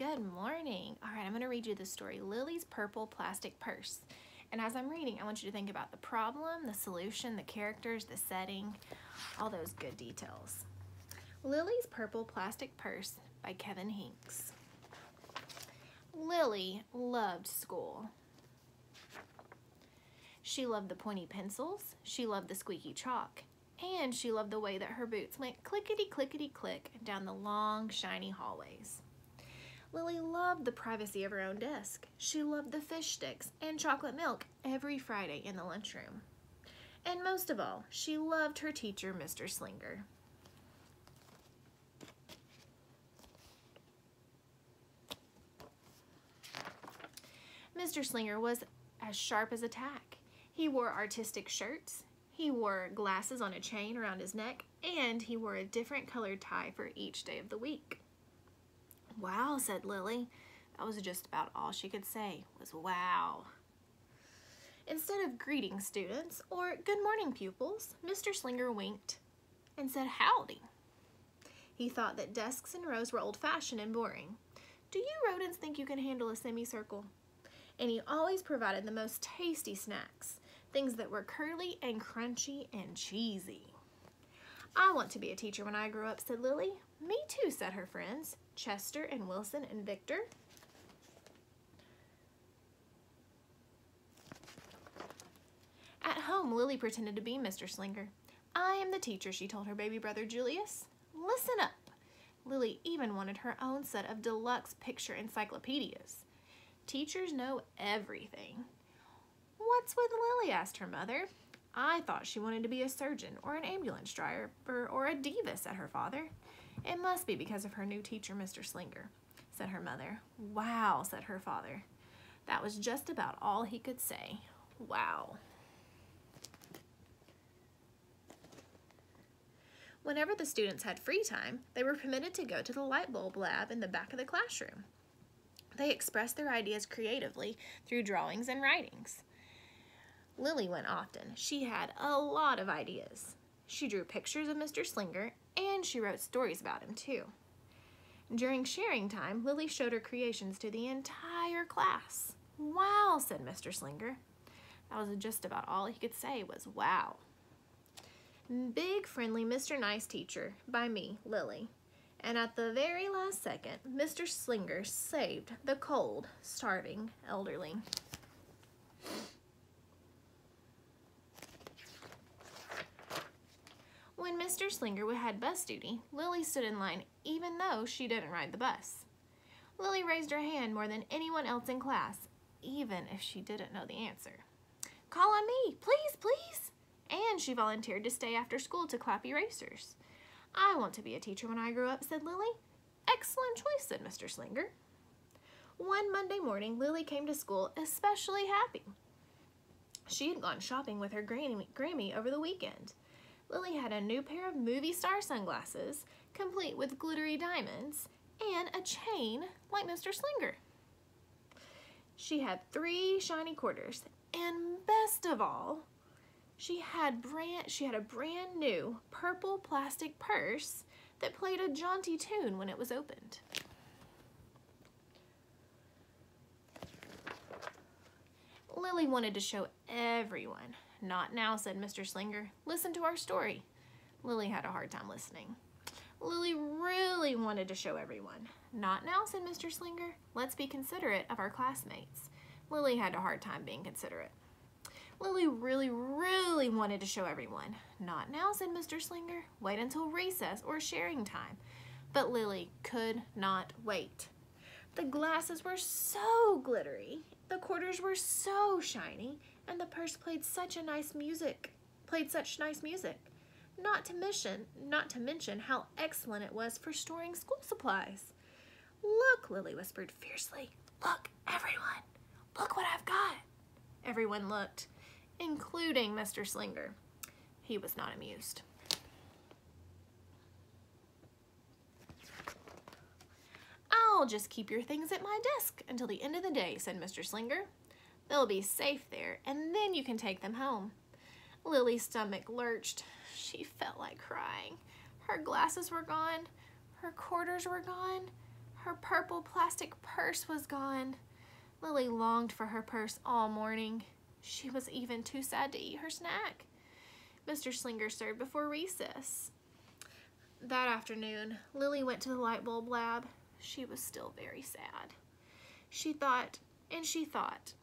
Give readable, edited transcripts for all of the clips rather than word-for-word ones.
Good morning. All right, I'm going to read you the story, Lily's Purple Plastic Purse. And as I'm reading, I want you to think about the problem, the solution, the characters, the setting, all those good details. Lily's Purple Plastic Purse by Kevin Hinks. Lily loved school. She loved the pointy pencils, she loved the squeaky chalk, and she loved the way that her boots went clickety-clickety-click down the long, shiny hallways. Lily loved the privacy of her own desk. She loved the fish sticks and chocolate milk every Friday in the lunchroom. And most of all, she loved her teacher, Mr. Slinger. Mr. Slinger was as sharp as a tack. He wore artistic shirts, he wore glasses on a chain around his neck, and he wore a different colored tie for each day of the week. Wow, said Lily. That was just about all she could say, was wow. Instead of greeting students or good morning pupils, Mr. Slinger winked and said howdy. He thought that desks and rows were old-fashioned and boring. Do you rodents think you can handle a semicircle? And he always provided the most tasty snacks, things that were curly and crunchy and cheesy. I want to be a teacher when I grow up, said Lily. Me too, said her friends, Chester and Wilson and Victor. At home, Lily pretended to be Mr. Slinger. I am the teacher, she told her baby brother Julius. Listen up. Lily even wanted her own set of deluxe picture encyclopedias. Teachers know everything. What's with Lily? Asked her mother. I thought she wanted to be a surgeon or an ambulance driver or a diva, said her father. It must be because of her new teacher, Mr. Slinger, said her mother. Wow, said her father. That was just about all he could say. Wow. Whenever the students had free time, they were permitted to go to the light bulb lab in the back of the classroom. They expressed their ideas creatively through drawings and writings. Lily went often. She had a lot of ideas. She drew pictures of Mr. Slinger, and she wrote stories about him, too. During sharing time, Lily showed her creations to the entire class. Wow, said Mr. Slinger. That was just about all he could say was wow. Big, friendly Mr. Nice Teacher, by me, Lily. And at the very last second, Mr. Slinger saved the cold, starving elderly. When Mr. Slinger had bus duty, Lily stood in line even though she didn't ride the bus. Lily raised her hand more than anyone else in class, even if she didn't know the answer. Call on me, please, please. And she volunteered to stay after school to clap erasers. I want to be a teacher when I grow up, said Lily. Excellent choice, said Mr. Slinger. One Monday morning, Lily came to school especially happy. She had gone shopping with her Grammy over the weekend. Lily had a new pair of movie star sunglasses, complete with glittery diamonds, and a chain like Mr. Slinger. She had 3 shiny quarters, and best of all, she had a brand new purple plastic purse that played a jaunty tune when it was opened. Lily wanted to show everyone. Not now, said Mr. Slinger. Listen to our story. Lily had a hard time listening. Lily really wanted to show everyone. Not now, said Mr. Slinger. Let's be considerate of our classmates. Lily had a hard time being considerate. Lily really wanted to show everyone. Not now, said Mr. Slinger. Wait until recess or sharing time. But Lily could not wait. The glasses were so glittery, the quarters were so shiny, and the purse played such nice music. Not to mention how excellent it was for storing school supplies. Look, Lily whispered fiercely. Look, everyone. Look what I've got. Everyone looked, including Mr. Slinger. He was not amused. I'll just keep your things at my desk until the end of the day, said Mr. Slinger. They'll be safe there, and then you can take them home. Lily's stomach lurched. She felt like crying. Her glasses were gone. Her quarters were gone. Her purple plastic purse was gone. Lily longed for her purse all morning. She was even too sad to eat her snack. Mr. Slinger served before recess. That afternoon, Lily went to the light bulb lab. She was still very sad. She thought, and she thought,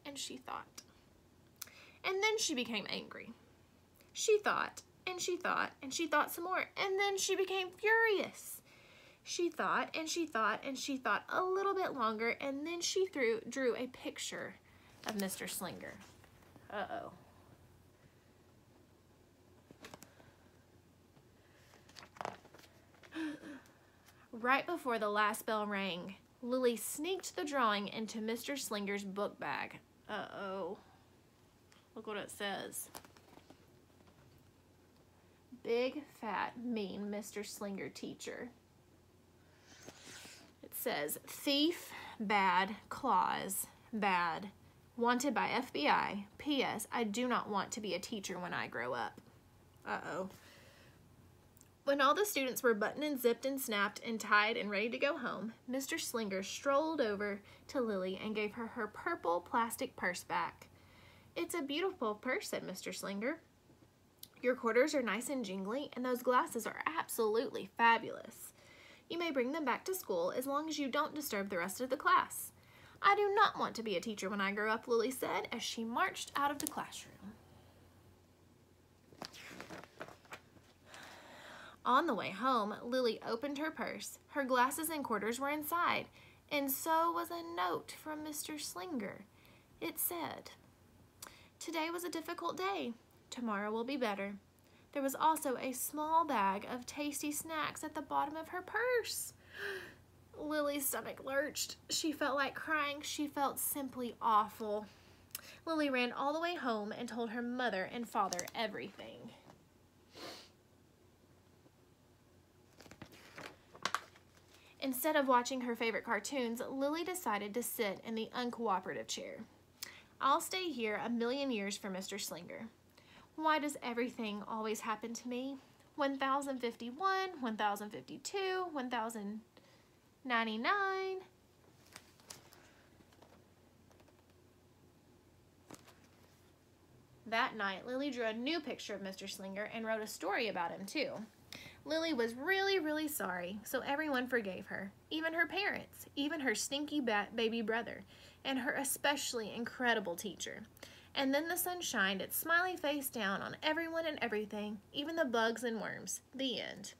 and she thought. And then she became angry. She thought, and she thought, and she thought some more, and then she became furious. She thought, and she thought, and she thought a little bit longer, and then she drew a picture of Mr. Slinger. Uh-oh. Right before the last bell rang, Lily sneaked the drawing into Mr. Slinger's book bag. Uh-oh. Look what it says. Big, fat, mean Mr. Slinger teacher. It says, thief, bad, claws, bad, wanted by FBI. P.S. I do not want to be a teacher when I grow up. Uh-oh. When all the students were buttoned and zipped and snapped and tied and ready to go home, Mr. Slinger strolled over to Lily and gave her her purple plastic purse back. It's a beautiful purse, said Mr. Slinger. Your quarters are nice and jingly, and those glasses are absolutely fabulous. You may bring them back to school as long as you don't disturb the rest of the class. I do not want to be a teacher when I grow up, Lily said as she marched out of the classroom. On the way home, Lily opened her purse. Her glasses and quarters were inside, and so was a note from Mr. Slinger. It said, today was a difficult day. Tomorrow will be better. There was also a small bag of tasty snacks at the bottom of her purse. Lily's stomach lurched. She felt like crying. She felt simply awful. Lily ran all the way home and told her mother and father everything. Instead of watching her favorite cartoons, Lily decided to sit in the uncooperative chair. I'll stay here a million years for Mr. Slinger. Why does everything always happen to me? 1051, 1052, 1099. That night, Lily drew a new picture of Mr. Slinger and wrote a story about him, too. Lily was really, really sorry, so everyone forgave her, even her parents, even her stinky baby brother, and her especially incredible teacher. And then the sun shined its smiley face down on everyone and everything, even the bugs and worms. The end.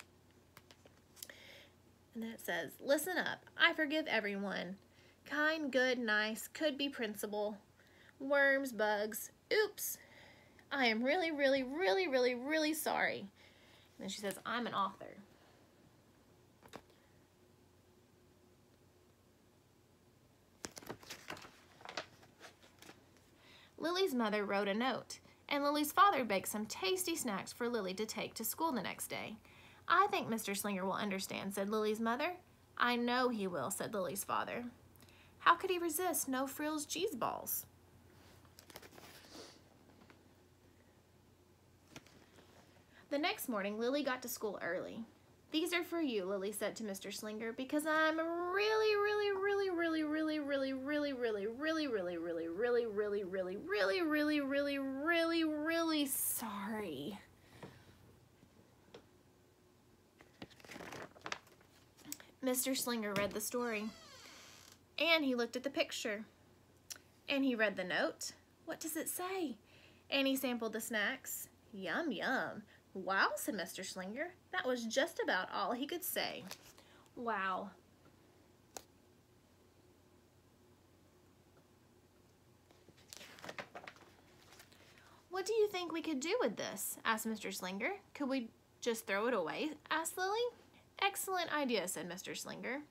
And then it says, listen up, I forgive everyone. Kind, good, nice, could be principal. Worms, bugs, oops. I am really, really, really, really, really sorry. And then she says, I'm an author. Lily's mother wrote a note, and Lily's father baked some tasty snacks for Lily to take to school the next day. I think Mr. Slinger will understand, said Lily's mother. I know he will, said Lily's father. How could he resist no-frills cheese balls? The next morning, Lily got to school early. These are for you, Lily said to Mr. Slinger, because I'm really, really, really, really, really, really, really, really, really, really, really, really, really, really, really, really, really, really, really sorry. Mr. Slinger read the story, and he looked at the picture, and he read the note. What does it say? And he sampled the snacks. Yum, yum. Wow, said Mr. Slinger. That was just about all he could say. Wow. What do you think we could do with this? Asked Mr. Slinger. Could we just throw it away? Asked Lily. Excellent idea, said Mr. Slinger.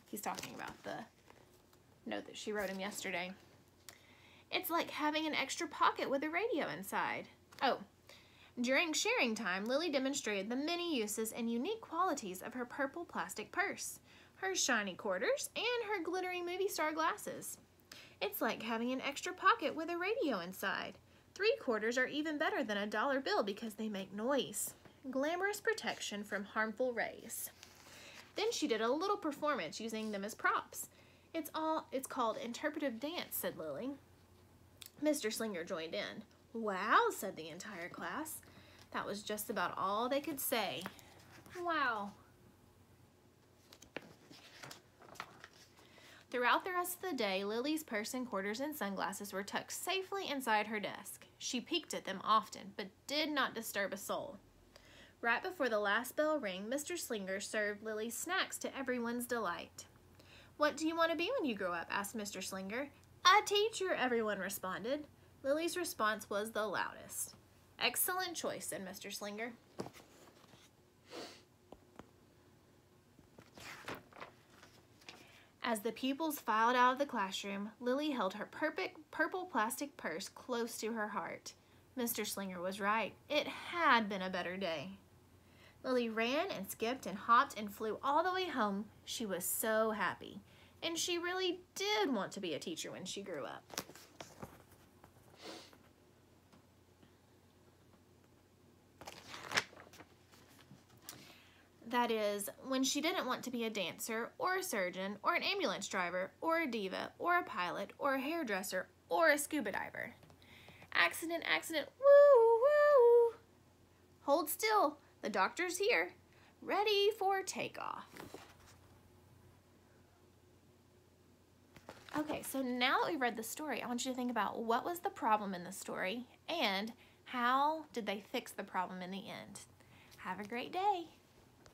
He's talking about the note that she wrote him yesterday. It's like having an extra pocket with a radio inside. Oh. During sharing time, Lily demonstrated the many uses and unique qualities of her purple plastic purse, her shiny quarters, and her glittering movie star glasses. It's like having an extra pocket with a radio inside. 3 quarters are even better than a dollar bill because they make noise. Glamorous protection from harmful rays. Then she did a little performance using them as props. It's called interpretive dance, said Lily. Mr. Slinger joined in. Wow, said the entire class. That was just about all they could say. Wow. Throughout the rest of the day, Lily's purse and quarters and sunglasses were tucked safely inside her desk. She peeked at them often, but did not disturb a soul. Right before the last bell rang, Mr. Slinger served Lily snacks to everyone's delight. What do you want to be when you grow up? Asked Mr. Slinger. A teacher, everyone responded. Lily's response was the loudest. Excellent choice, said Mr. Slinger. As the pupils filed out of the classroom, Lily held her purple plastic purse close to her heart. Mr. Slinger was right. It had been a better day. Lily ran and skipped and hopped and flew all the way home. She was so happy. And she really did want to be a teacher when she grew up. That is, when she didn't want to be a dancer, or a surgeon, or an ambulance driver, or a diva, or a pilot, or a hairdresser, or a scuba diver. Accident, accident, woo, woo. Hold still, the doctor's here. Ready for takeoff. Okay, so now that we've read the story, I want you to think about what was the problem in the story and how did they fix the problem in the end. Have a great day.